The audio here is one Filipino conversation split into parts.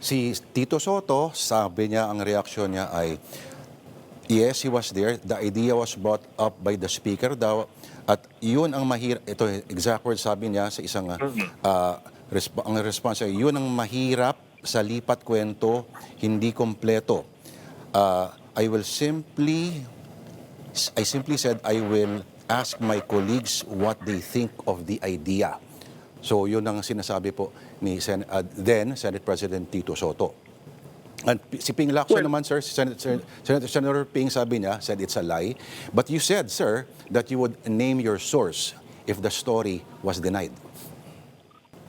Si Tito Soto, sabi niya, ang reaksyon niya ay, yes, he was there. The idea was brought up by the speaker daw. At yun ang mahirap, ito exact word sabi niya sa isang, ang response ay, yun ang mahirap sa lipat kwento, hindi kompleto. I simply said, I will ask my colleagues what they think of the idea. So yun ang sinasabi po ni then Senate President Tito Soto. And si Ping Lacson naman, sir, Senator Ping sabi niya, said it's a lie. But you said, sir, that you would name your source if the story was denied.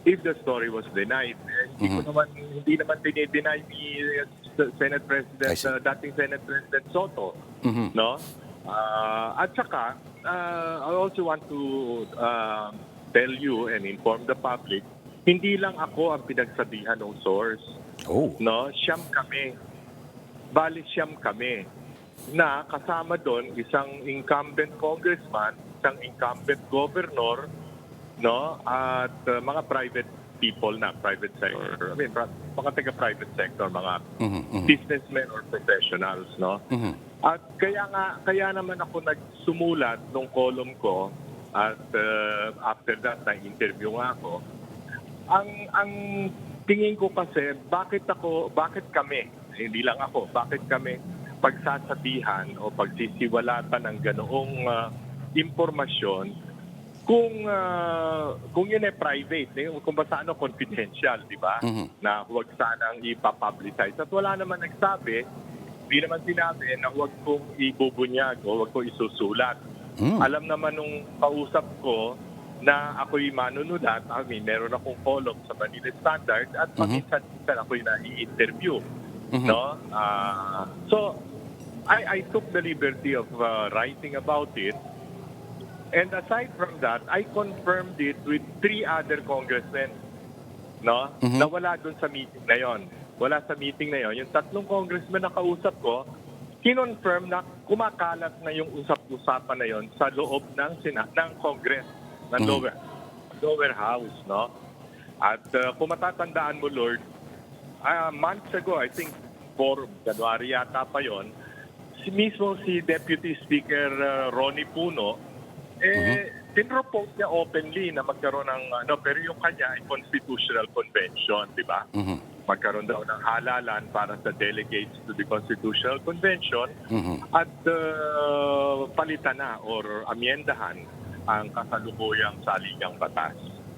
If the story was denied, hindi naman dinideny ni Senate President, dating Senate President Soto. No? At saka, I also want to tell you and inform the public, hindi lang ako ang pinagsabihan ng source. Oh. No, siyam kami. Bali siyam kami. Na kasama doon isang incumbent congressman, isang incumbent governor, no, at mga private people na private sector. I mean, mga taga-private sector, mga businessmen or professionals, no. At kaya naman ako nagsumulat nung column ko at after that na-interview nga ako. Ang tingin ko kasi bakit kami, hindi lang ako, bakit kami pagsasabihan o pagsisiwalatan ng ganoong impormasyon kung yun ay private, kung basta confidential, di ba? Na huwag sanang ipapublicize. At wala naman nagsabi, hindi naman sinabi na huwag kong ibubunyag o huwag kong isusulat. Alam naman nung kausap ko na ako'y manunulat, meron akong column sa Manila Standard at paminsan-minsan ako'y nai-interview. No? So, I took the liberty of writing about it. And aside from that, I confirmed it with 3 other congressmen, no? Na wala doon sa meeting na yon. Wala sa meeting na yon. Yung 3 congressmen na kausap ko, kinonfirm na kumakalat na yung usap-usapan na yon sa loob ng Congress, ng lower house, no? At kung matatandaan mo, Lord, months ago, I think 4 January yata pa yon, mismo si Deputy Speaker Ronnie Puno, tinropose niya openly na magkaroon ng, pero yung kanya ay constitutional convention, di ba? Magkaroon daw ng halalan para sa delegates to the constitutional convention at palitan na or amyendahan ang kasalukuyang saligang batas.